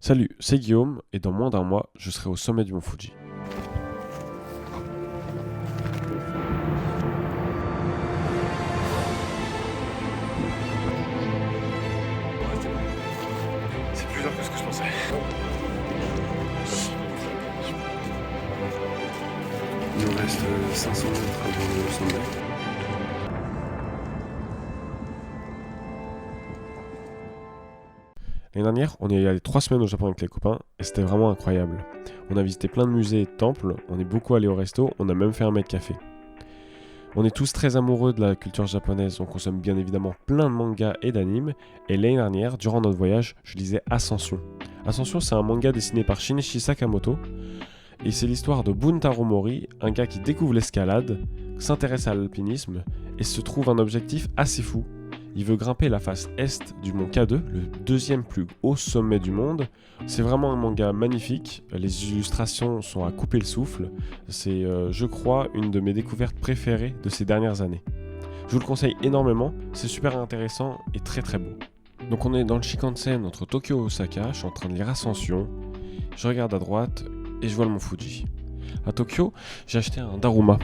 Salut, c'est Guillaume et dans moins d'un mois, je serai au sommet du mont Fuji. C'est plus dur que ce que je pensais. Il nous reste 500 mètres avant le sommet. L'année dernière, on y est allé 3 semaines au Japon avec les copains et c'était vraiment incroyable. On a visité plein de musées et de temples, on est beaucoup allé au resto, on a même fait un mètre café. On est tous très amoureux de la culture japonaise, on consomme bien évidemment plein de mangas et d'animes, et l'année dernière, durant notre voyage, je lisais Ascension. Ascension, c'est un manga dessiné par Shinichi Sakamoto, et c'est l'histoire de Buntaro Mori, un gars qui découvre l'escalade, s'intéresse à l'alpinisme, et se trouve un objectif assez fou. Il veut grimper la face est du mont K2, le deuxième plus haut sommet du monde. C'est vraiment un manga magnifique, les illustrations sont à couper le souffle, c'est je crois une de mes découvertes préférées de ces dernières années. Je vous le conseille énormément, c'est super intéressant et très très beau. Donc on est dans le Shinkansen entre Tokyo et Osaka, je suis en train de lire Ascension, je regarde à droite et je vois le mont Fuji. À Tokyo, j'ai acheté un Daruma.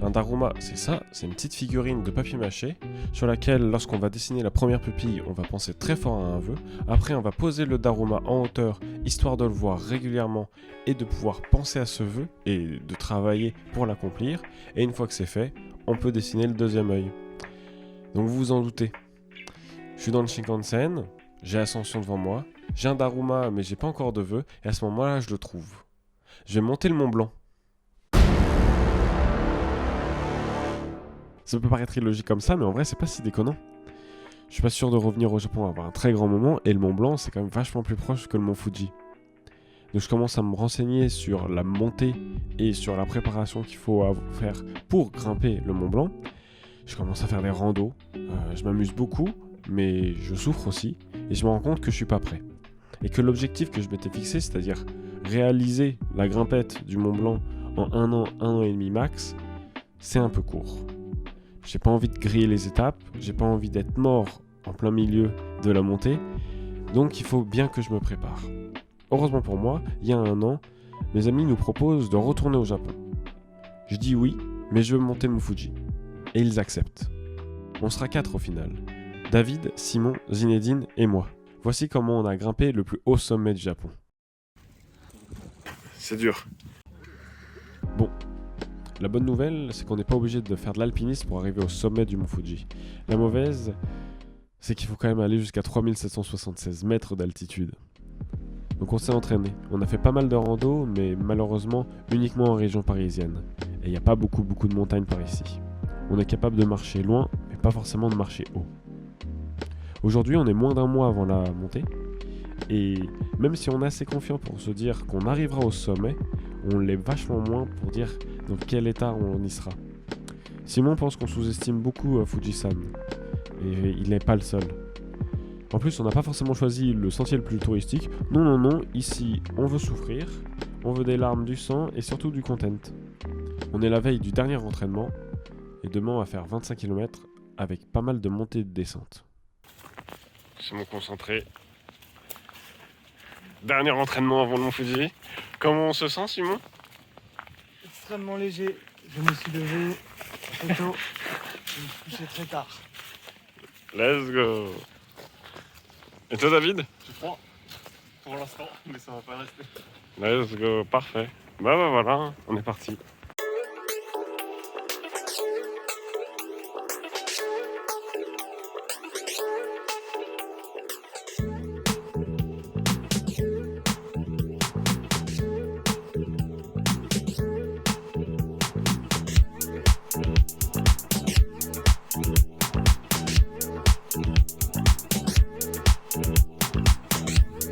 Un Daruma, c'est ça, c'est une petite figurine de papier mâché sur laquelle, lorsqu'on va dessiner la première pupille, on va penser très fort à un vœu. Après, on va poser le Daruma en hauteur, histoire de le voir régulièrement et de pouvoir penser à ce vœu et de travailler pour l'accomplir. Et une fois que c'est fait, on peut dessiner le deuxième œil. Donc vous vous en doutez. Je suis dans le Shinkansen, j'ai Ascension devant moi, j'ai un Daruma mais j'ai pas encore de vœu, et à ce moment-là, je le trouve. Je vais monter le Mont Blanc. Ça peut paraître illogique comme ça, mais en vrai, c'est pas si déconnant. Je suis pas sûr de revenir au Japon avoir un très grand moment, et le Mont Blanc, c'est quand même vachement plus proche que le Mont Fuji. Donc je commence à me renseigner sur la montée et sur la préparation qu'il faut faire pour grimper le Mont Blanc. Je commence à faire des randos, je m'amuse beaucoup, mais je souffre aussi, et je me rends compte que je suis pas prêt. Et que l'objectif que je m'étais fixé, c'est-à-dire réaliser la grimpette du Mont Blanc en un an et demi max, c'est un peu court. J'ai pas envie de griller les étapes, j'ai pas envie d'être mort en plein milieu de la montée, donc il faut bien que je me prépare. Heureusement pour moi, il y a un an, mes amis nous proposent de retourner au Japon. Je dis oui, mais je veux monter le Mont Fuji. Et ils acceptent. On sera 4 au final. David, Simon, Zinedine et moi. Voici comment on a grimpé le plus haut sommet du Japon. C'est dur. Bon, la bonne nouvelle, c'est qu'on n'est pas obligé de faire de l'alpinisme pour arriver au sommet du mont Fuji. La mauvaise, c'est qu'il faut quand même aller jusqu'à 3776 mètres d'altitude. Donc on s'est entraîné. On a fait pas mal de rando, mais malheureusement uniquement en région parisienne. Et il n'y a pas beaucoup de montagnes par ici. On est capable de marcher loin, mais pas forcément de marcher haut. Aujourd'hui, on est moins d'un mois avant la montée. Et même si on est assez confiant pour se dire qu'on arrivera au sommet, on l'est vachement moins pour dire dans quel état on y sera. Simon pense qu'on sous-estime beaucoup Fujisan, et il n'est pas le seul. En plus, on n'a pas forcément choisi le sentier le plus touristique. Non, ici, on veut souffrir, on veut des larmes, du sang et surtout du content. On est la veille du dernier entraînement, et demain on va faire 25 km avec pas mal de montées et de descentes. Je me concentrer. Dernier entraînement avant le Mont Fuji. Comment on se sent, Simon? Extrêmement léger. Je me suis levé très tôt. Je me suis couché très tard. Let's go. Et toi, David? J'ai froid pour l'instant, mais ça va pas rester. Let's go, parfait. Bah voilà, on est parti.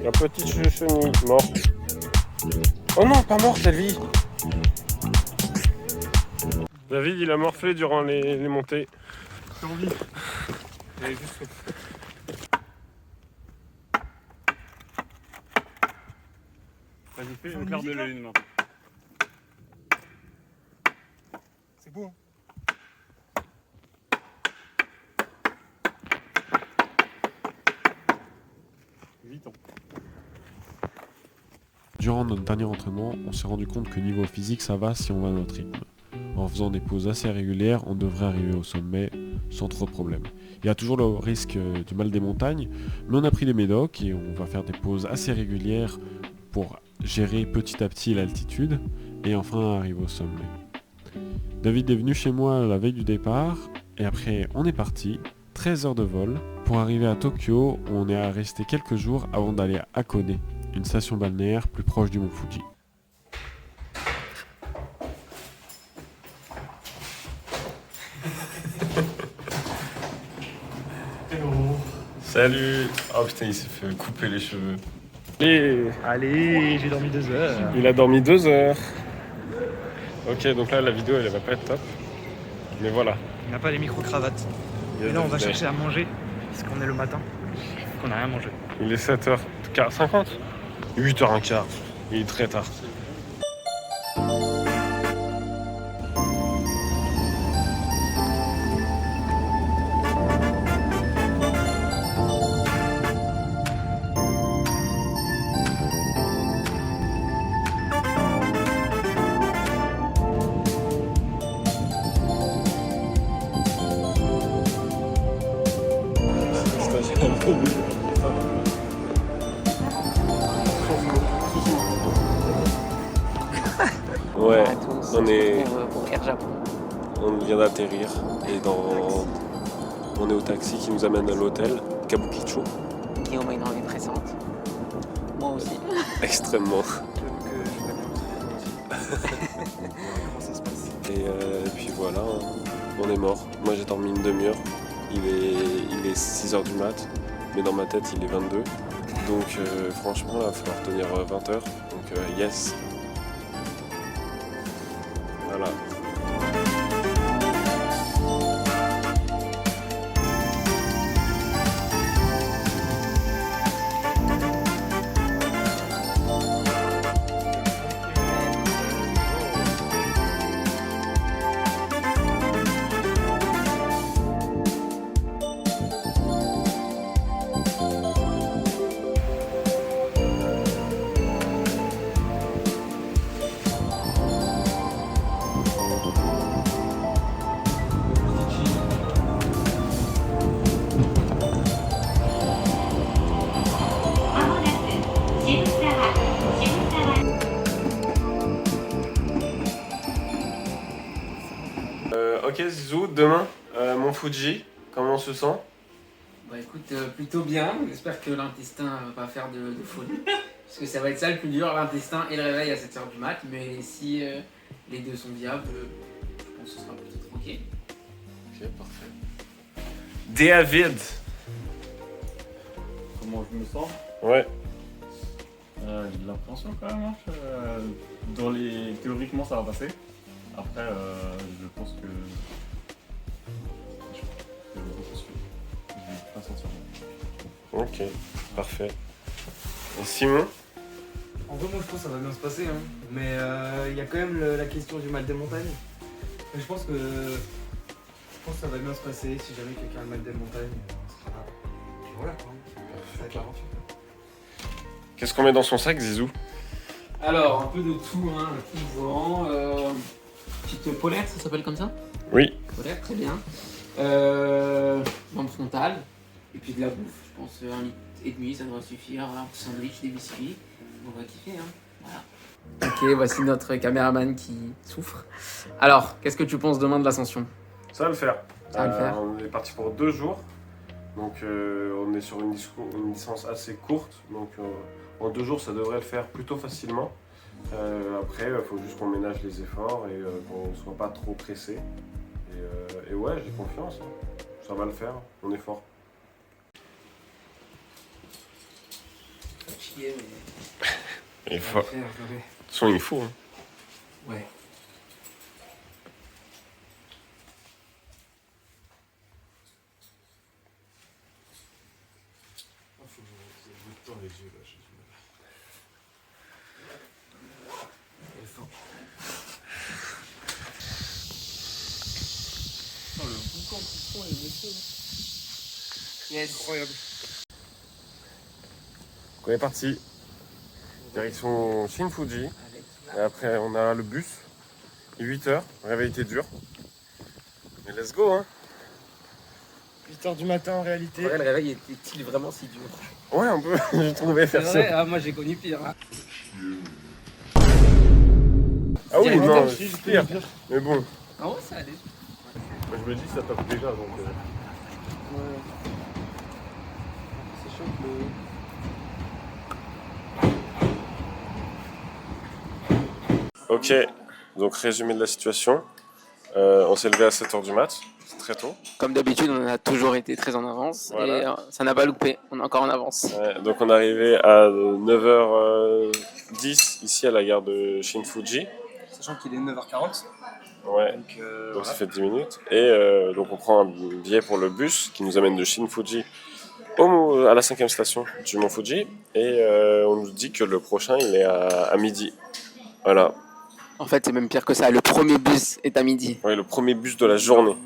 La petite chenille morte. Oh non, pas morte, elle vit. David, il a morflé durant les montées. J'ai envie. J'ai juste Vas-y, fais au clair de lune maintenant. C'est beau. Vite. Durant notre dernier entraînement, on s'est rendu compte que niveau physique ça va si on va à notre rythme. En faisant des pauses assez régulières, on devrait arriver au sommet sans trop de problèmes. Il y a toujours le risque du mal des montagnes, mais on a pris des médocs et on va faire des pauses assez régulières pour gérer petit à petit l'altitude et enfin arriver au sommet. David est venu chez moi la veille du départ et après on est parti, 13 heures de vol, pour arriver à Tokyo où on est resté quelques jours avant d'aller à Hakone, une station balnéaire plus proche du mont Fuji. Salut. Oh putain, il s'est fait couper les cheveux. Allez, j'ai dormi 2 heures. Il a dormi 2 heures. Ok, donc là la vidéo elle va pas être top. Mais voilà. Il n'a pas les micro-cravates. Et là, on va chercher à manger, puisqu'on est le matin, qu'on n'a rien mangé. Il est 7h50. 8h15. Il est très tard. Ouais, pour Air Japon. on vient d'atterrir et on est au taxi qui nous amène à l'hôtel Kabukicho. Guillaume a une envie pressante. Moi aussi. Extrêmement. Comment ça se passe? Et puis voilà, on est mort. Moi j'ai dormi une demi-heure. Il est 6h du mat, mais dans ma tête il est 22. Donc franchement là, il va falloir tenir 20 heures. Donc yes. Voilà. Ok Zizou, demain, Mont Fuji, comment on se sent? Bah écoute, plutôt bien. J'espère que l'intestin va pas faire de folie. Parce que ça va être ça le plus dur, l'intestin et le réveil à 7h du mat. Mais si les deux sont viables, je pense que ce sera plutôt tranquille. Ok, parfait. David. Comment je me sens? Ouais. J'ai de l'appréhension quand même. Théoriquement, ça va passer. Après, je pense que. Je vais pas sentir bon. Ok, parfait. Et Simon? En vrai, moi, je pense que ça va bien se passer. Hein. Mais il y a quand même la question du mal des montagnes. Mais je pense que ça va bien se passer. Si jamais quelqu'un a le mal des montagnes, c'est pas grave. Et voilà quoi. Ça va être l'aventure. Qu'est-ce qu'on met dans son sac, Zizou? Alors, un peu de tout, hein, tout vent. Petite polaire, ça s'appelle comme ça? Oui. Polaire, très bien. Lampe frontale. Et puis de la bouffe, je pense 1,5 litre, ça devrait suffire. Un petit sandwich, des biscuits. On va kiffer, hein. Voilà. Ok, voici notre caméraman qui souffre. Alors, qu'est-ce que tu penses demain de l'ascension? Ça va le faire. Ça va le faire. On est parti pour 2 jours. Donc on est sur une distance assez courte. Donc en 2 jours, ça devrait le faire plutôt facilement. Après, il faut juste qu'on ménage les efforts et qu'on ne soit pas trop pressé. Et ouais, j'ai confiance. Hein. Ça va le faire. On est fort. Chier, mais... Il est fort. De toute façon, il faut. Hein. Ouais. Le boucan qui font les messieurs. Yes. Incroyable. On est parti. Direction Shin-Fuji. Et après, on a le bus. 8h, réveil était dur. Mais let's go, hein. 8h du matin en réalité. Le réveil était-il vraiment si dur? Ouais, un peu, j'ai trouvé C'est perso. vrai, moi j'ai connu pire. Hein. Ah oui, non, Si, c'est pire. Mais bon, Ah ouais, ça allait. moi, je me dis, ça tape déjà, donc... Ouais. C'est chaud que Ok, donc résumé de la situation. On s'est levé à 7h du mat, c'est très tôt. Comme d'habitude, on a toujours été très en avance Voilà. et ça n'a pas loupé. On est encore en avance. Ouais, donc on est arrivé à 9h10 ici à la gare de Shin-Fuji. Sachant qu'il est 9h40. Ouais, donc ça fait 10 minutes. Et donc on prend un billet pour le bus qui nous amène de Shin-Fuji à la 5e station du Mont Fuji. Et on nous dit que le prochain il est à midi. Voilà, En fait, c'est même pire que ça. Le premier bus est à midi. ouais, le premier bus de la journée.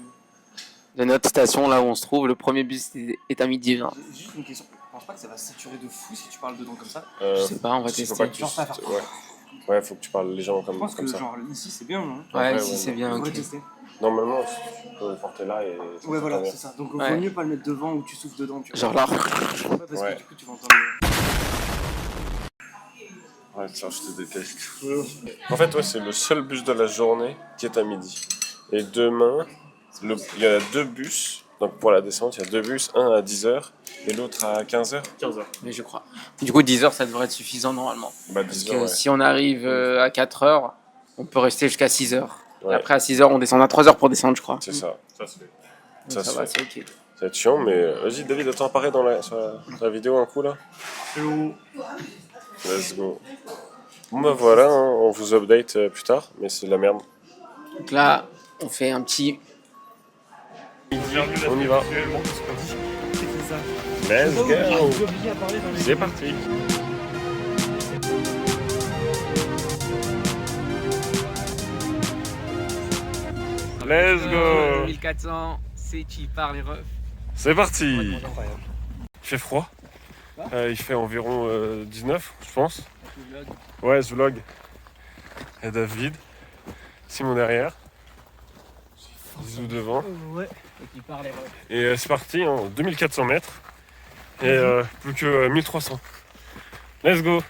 De notre station, là où on se trouve, le premier bus est à midi. Genre. J'ai juste une question. Je pense pas que ça va saturer de fou si tu parles dedans comme ça. Je sais pas, on va faut tester. pas que tu- Genre, ça va faire- ouais. Ouais, faut que tu parles légèrement Je comme pense que ça. genre ici c'est bien. Hein. Ouais, Ouais, si ouais, c'est non. bien. On va Ok. tester. Normalement, tu peux le porter là et... ça Ouais, va voilà, bien. c'est ça. Donc il Ouais. vaut mieux pas le mettre devant ou tu souffles dedans. Tu vois. Genre là. Ouais, parce Ouais. que du coup tu vas entendre. Ouais, ça, je te déteste. En fait, ouais, c'est le seul bus de la journée qui est à midi. Et demain, il y a 2 bus. Donc pour la descente, il y a 2 bus, un à 10h et l'autre à 15h. 15h. Mais je crois. Du coup, 10 heures, ça devrait être suffisant normalement. Bah Parce 10h, que ouais. si on arrive à 4 heures, on peut rester jusqu'à 6 heures. Ouais. Et après, à 6 heures, on descend à 3 heures pour descendre, je crois. C'est ça. Ça se fait. Donc Ça se va, fait. c'est ok. Ça va être chiant, mais vas-y, David, attends, apparaît sur la vidéo un coup là. Let's go. Bon bah voilà, hein, on vous update plus tard, mais c'est de la merde. Donc là, on fait un petit. On y va. Let's go. C'est parti. Let's go. 1400, c'est qui par les refs. C'est parti. Il fait froid. Il fait environ 19, je pense. Ouais, ce vlog. Et David. Simon derrière. Zizou devant. Ouais. Et qui par les refs. Et c'est parti, hein, 2400 mètres. Et plus que 1300. Let's go.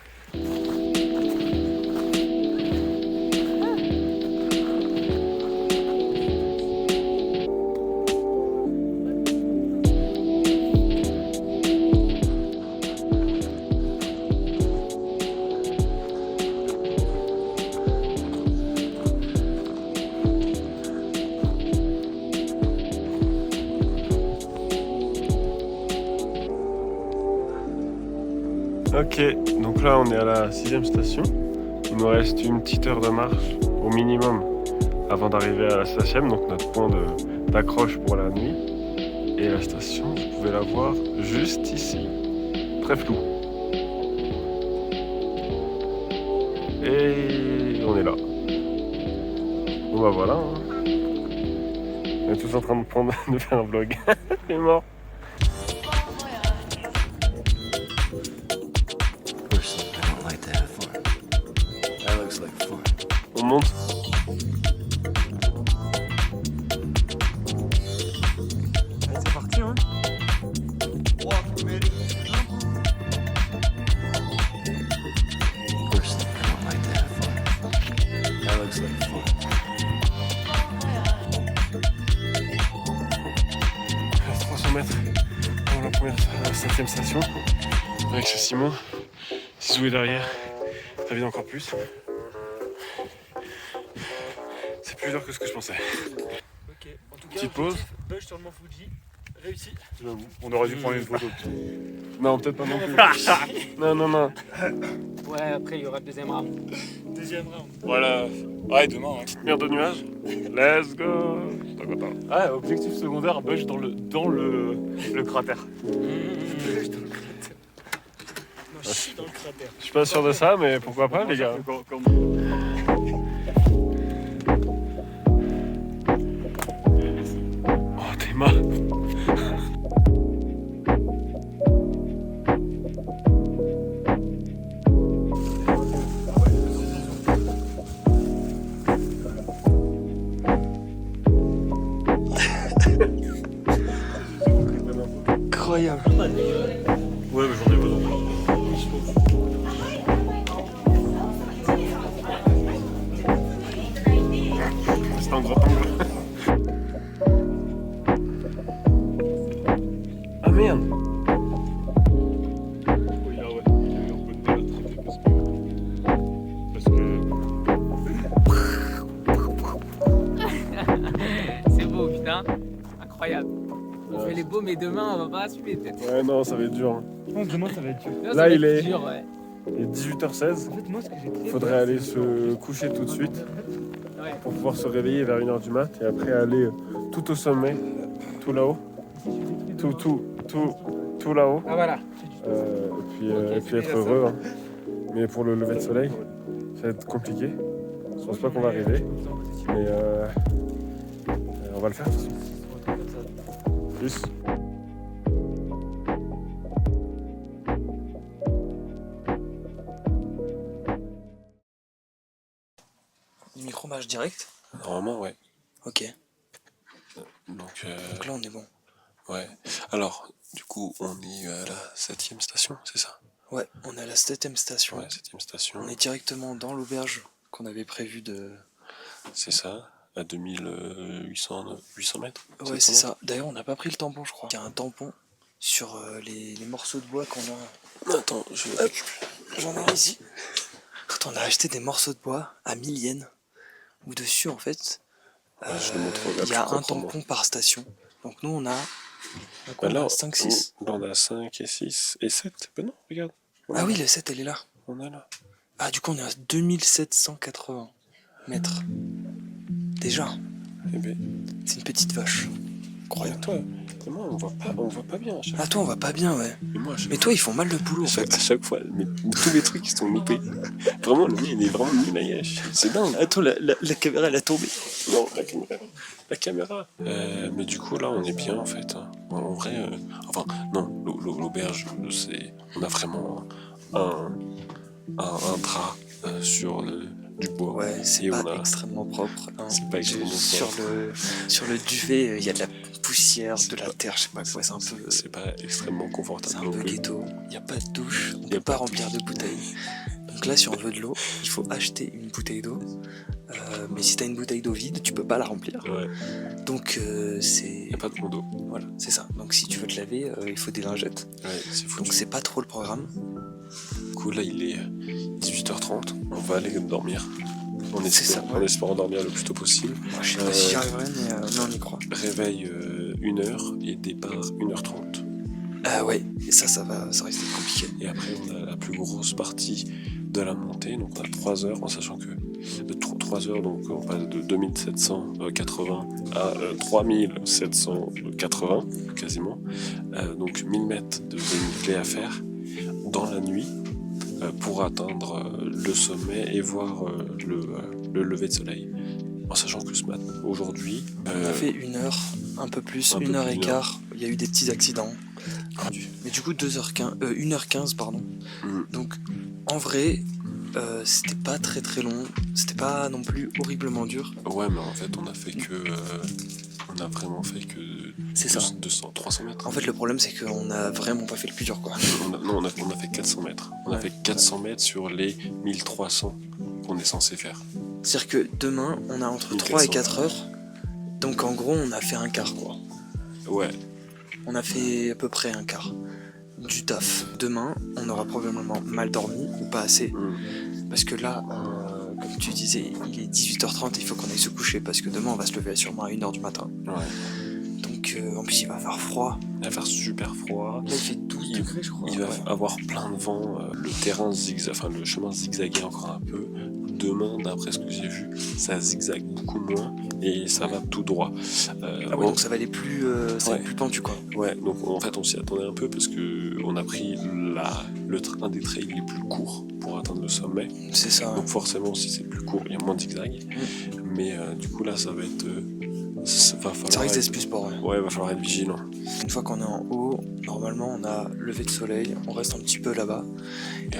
Ok, donc là on est à la 6e station. Il nous reste une petite heure de marche au minimum avant d'arriver à la 7e, donc notre point d'accroche pour la nuit. Et la station, vous pouvez la voir juste ici, très flou. Et on est là. Bon bah voilà. Hein. On est tous en train de faire un vlog. Il est mort. On monte. Allez, c'est parti, hein. Il reste 300 mètres avant la 7e station. Avec ce Simon. Zizou est derrière. David encore plus. C'est plus dur que ce que je pensais. Ok. En tout cas, Petite pause. Bush sur le Mont Fuji. Réussi. On aurait dû prendre une photo. Non, peut-être pas non plus. Non, non, non. Ouais, après, il y aura le deuxième round. Deuxième round. Voilà. Ouais, demain, ouais. Mire de nuages. Let's go. Je suis trop content. Ah, objectif secondaire, bush dans le cratère. Non, je suis dans le cratère. Je suis pas sûr de ça, mais pourquoi pas, les gars. Oh, t'es marre. Ouais, mais j'en ai besoin. C'est un grand angle. Ah merde. Oui, là, ouais. Il y a eu un peu de mal à traiter parce que. C'est beau, putain. Incroyable. On fait les beaux, mais demain, on va pas assumer peut-être. Ouais, non, ça va être dur. Je pense que demain ça va être dur. Là, Là, il est- dur, ouais. Il est 18h16. En fait, moi ce que j'ai très Faudrait peur, aller c'est se coucher tout de suite Ouais. pour pouvoir se réveiller vers 1h du mat et après aller tout au sommet, tout là-haut, tout là-haut, Ah, voilà. et puis être heureux. Hein. Mais pour le lever de soleil, ça va être compliqué. Je pense pas qu'on va arriver, mais on va le faire de toute façon. Plus. Micro marche direct. Normalement, ouais. Ok. Donc, Donc là on est bon. ouais. Alors, du coup, on est à la 7e station, c'est ça? Ouais, on est à la 7ème station. Ouais, 7e station. On est directement dans l'auberge qu'on avait prévu de. C'est ça, à 2800 mètres. Ouais, c'est ça. D'ailleurs, on n'a pas pris le tampon, je crois. Il y a un tampon sur les morceaux de bois qu'on a. Attends, je Hop, j'en ai ici. Quand on a acheté des morceaux de bois à 1000 yens, où dessus, en fait, je le montre là il y a plus un proprement. tampon par station. Donc nous, on a. Bah là, 5, 6. Là, on a 5 et 6 et 7. Ben non, regarde. On Ah a- oui, la 7, elle est là. On a là. Ah, du coup, on est à 2780 mètres. Déjà, Eh ben, c'est une petite vache. regarde toi. Et moi, on voit pas bien à chaque Ah, toi, on va pas bien, ouais. Mais moi, à chaque Mais toi, ils font mal le boulot, en à chaque, fait. à chaque fois, mais tous les trucs ils sont loupés. Vraiment, le mien il est vraiment nul à Yesh. C'est dingue. Attends, la caméra, elle a tombé. Non, la caméra. La caméra. Mais du coup, là, on est bien en fait. Hein. En vrai, enfin, non, l'auberge, on a vraiment un drap sur du bois. Ouais, c'est Et pas on a- extrêmement propre. Hein. C'est pas extrêmement Sur propre. sur le duvet, il y a de la poussière, de la terre, je sais pas quoi, c'est un peu. C'est pas extrêmement C'est confortable un non peu plus. ghetto. Il n'y a pas de douche, on Y a peut pas pas de remplir de bouteilles. Donc là, si on veut de l'eau, il faut acheter une bouteille d'eau. Mais si t'as une bouteille d'eau vide, tu peux pas la remplir. Ouais, Donc c'est. y a pas de d'eau. Voilà, c'est ça. Donc si tu veux te laver, il faut des lingettes. Ouais, c'est foutu. Donc c'est pas trop le programme. Du coup, là, il est 18h30. On va aller dormir. C'est ça, En espérant dormir le plus tôt possible. Moi, je sais pas si j'y arriverai, mais on y croit. Réveil 1h et départ 1h30. Ah ouais, et ça risque d'être compliqué. Et après, on a la plus grosse partie de la montée. Donc, on a 3 heures, en sachant que 3 heures, donc on passe de 2780 à 3780 quasiment. Donc, 1000 mètres de dénivelé à faire dans la nuit pour atteindre le sommet et voir le lever de soleil. En sachant que ce matin, aujourd'hui, On a fait 1 heure, un peu plus, un peu 1 heure plus et d'une quart. Il y a eu des petits accidents. Mais du coup, 1h15, pardon. Mm. Donc, en vrai, c'était pas très très long. C'était pas non plus horriblement dur. ouais, mais en fait, on a fait que. On a vraiment fait que. C'est ça. 300 mètres. En fait, le problème, c'est qu'on a vraiment pas fait le plus dur, quoi. On a fait 400 mètres. On a Ouais. fait 400 mètres sur les 1300 qu'on est censé faire. C'est-à-dire que demain, on a entre 3 et 4 heures. Donc, en gros, on a fait un quart, quoi. Ouais, On a fait à peu près un quart du taf. Demain, on aura probablement mal dormi ou pas assez. Parce que là, comme tu disais, il est 18h30, il faut qu'on aille se coucher parce que demain on va se lever sûrement à 1h du matin. ouais. Donc en plus il va faire froid. Il va faire super froid. Là il fait 12 degrés je crois. Il va Ouais. avoir plein de vent. Le terrain le chemin zigzaguait encore un peu. Demain, d'après ce que j'ai vu, ça zigzague beaucoup moins et ça va tout droit. Ah ouais, donc ça va aller plus, ça va Ouais. être plus pentu quoi. Ouais, donc en fait on s'y attendait un peu parce que on a pris un des trails les plus courts pour atteindre le sommet. C'est ça. Donc forcément si c'est plus court, il y a moins de zigzag. Mais du coup là ça va être... ça va falloir Ça risque être- d'être plus sport. Ouais. Ouais, va falloir être vigilant. Une fois qu'on est en haut, normalement on a levé de soleil, on reste un petit peu là-bas.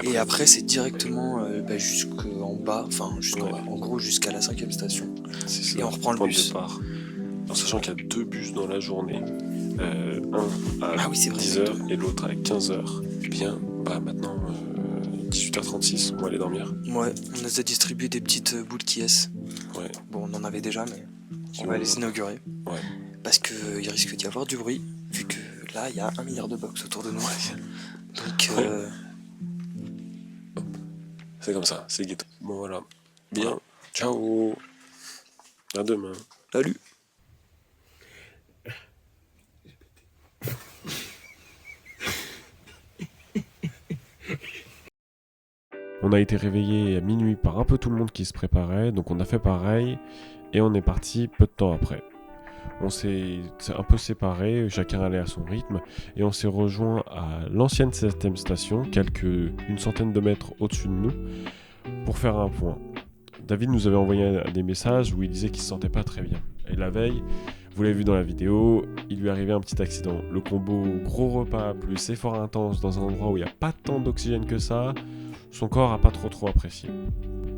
Et après c'est directement jusqu'en bas, enfin jusqu'en Ouais. bas, en gros jusqu'à la 5ème station. c'est ça, et on reprend le point de bus. départ. en sachant qu'il y a 2 bus dans la journée, un à Ah oui, c'est vrai. 10h et l'autre à 15h. Bien, bah maintenant 18h36, on va aller dormir. Ouais, on nous a distribué des petites boules qui est. Ouais. Bon, on en avait déjà, mais Qui on va vont- les inaugurer. Ouais. Parce qu'il risque d'y avoir du bruit, vu que là, il y a 1 milliard de box autour de nous. Donc, C'est comme ça, c'est ghetto. Bon voilà. Bien. Ciao. À demain. salut. On a été réveillé à minuit par un peu tout le monde qui se préparait, donc on a fait pareil et on est parti peu de temps après. On s'est un peu séparés, chacun allait à son rythme et on s'est rejoint à l'ancienne 7ème station, une centaine de mètres au-dessus de nous, pour faire un point. David nous avait envoyé des messages où il disait qu'il se sentait pas très bien. Et la veille, vous l'avez vu dans la vidéo, il lui est arrivé un petit accident. Le combo gros repas plus effort intense dans un endroit où il n'y a pas tant d'oxygène que ça, son corps a pas trop apprécié.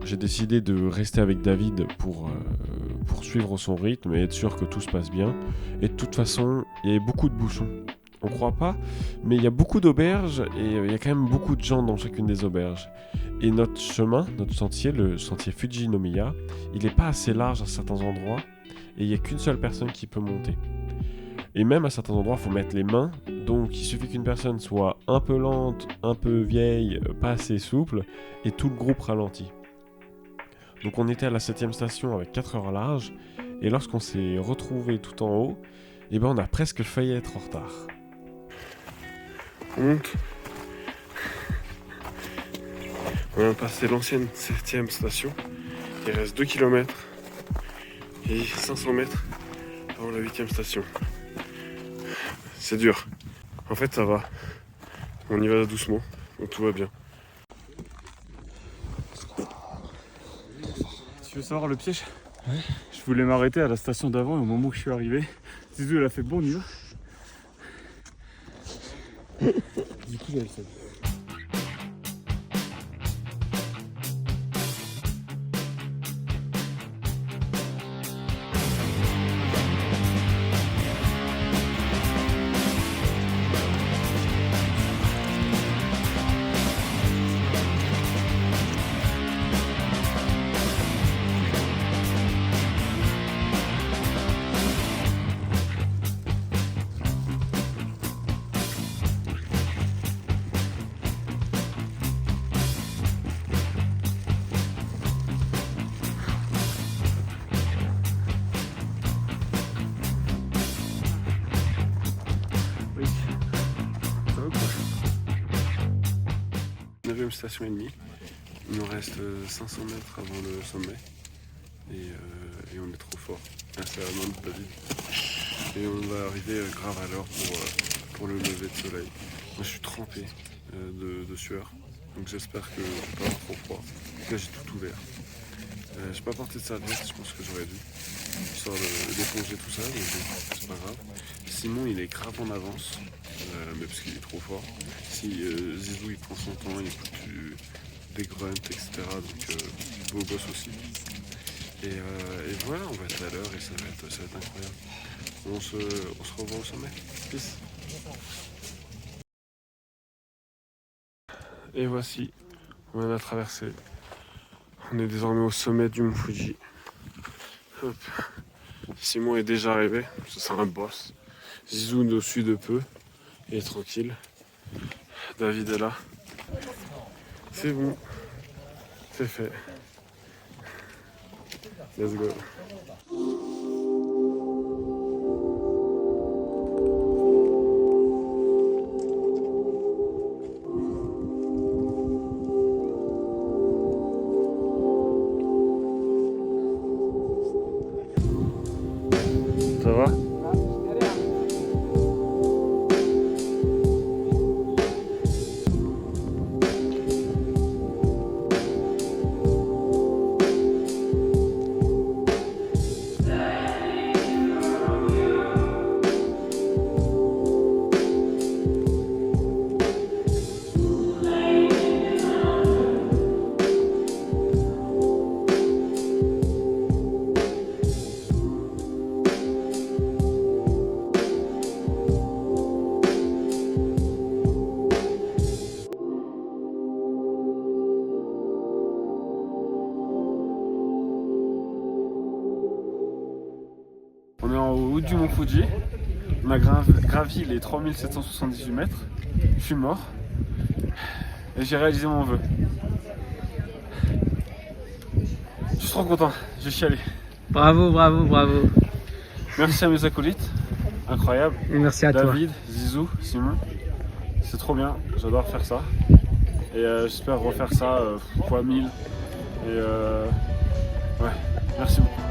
J'ai décidé de rester avec David pour suivre son rythme et être sûr que tout se passe bien. Et de toute façon, il y avait beaucoup de bouchons. On croit pas, mais il y a beaucoup d'auberges et il y a quand même beaucoup de gens dans chacune des auberges. Et notre chemin, notre sentier, le sentier Fujinomiya, il n'est pas assez large à certains endroits et il n'y a qu'une seule personne qui peut monter. Et même à certains endroits, il faut mettre les mains, donc il suffit qu'une personne soit un peu lente, un peu vieille, pas assez souple, et tout le groupe ralentit. Donc on était à la 7ème station avec 4 heures large, et lorsqu'on s'est retrouvé tout en haut, eh ben on a presque failli être en retard. On monte. On a passé l'ancienne 7ème station. Il reste 2 km et 500 mètres avant la 8ème station. C'est dur. En fait, ça va. On y va doucement, donc tout va bien. Tu veux savoir le piège? Ouais. Je voulais m'arrêter à la station d'avant et au moment où je suis arrivé, Zizou elle a fait bon, on y va. Du coup, elle savait. Ça va ou quoi? 9ème station et demie. Il nous reste 500 mètres avant le sommet. Et on est trop fort. C'est la main de David. Et on va arriver grave à l'heure pour le lever de soleil. Moi je suis trempé de sueur. Donc j'espère que je vais pas avoir trop froid. Là j'ai tout ouvert. J'ai pas porté de serviette, je pense que j'aurais dû. Histoire d'éponger tout ça, mais bon, c'est pas grave. Simon il est grave en avance, mais parce qu'il est trop fort. Si Zizou il prend son temps, il écoute des grunts, etc. Donc beau gosse aussi. Et voilà, on va être à l'heure et ça va être incroyable. On se revoit au sommet. Peace. Et voici, on vient de la traverser. On est désormais au sommet du Mont Fuji. Hop. Simon est déjà arrivé, c'est un boss. Zizou nous suit de peu, il est tranquille. David est là. C'est bon, c'est fait. Let's go. Ça va? Ça haut du mont Fuji. On a gravi les 3778 mètres. Je suis mort. Et j'ai réalisé mon vœu. Je suis trop content, j'ai chialé. Bravo, bravo, bravo. Merci à mes acolytes, incroyable. Et merci à toi. David, Zizou, Simon. C'est trop bien, j'adore faire ça. Et j'espère refaire ça fois 1000. Et ouais, merci beaucoup.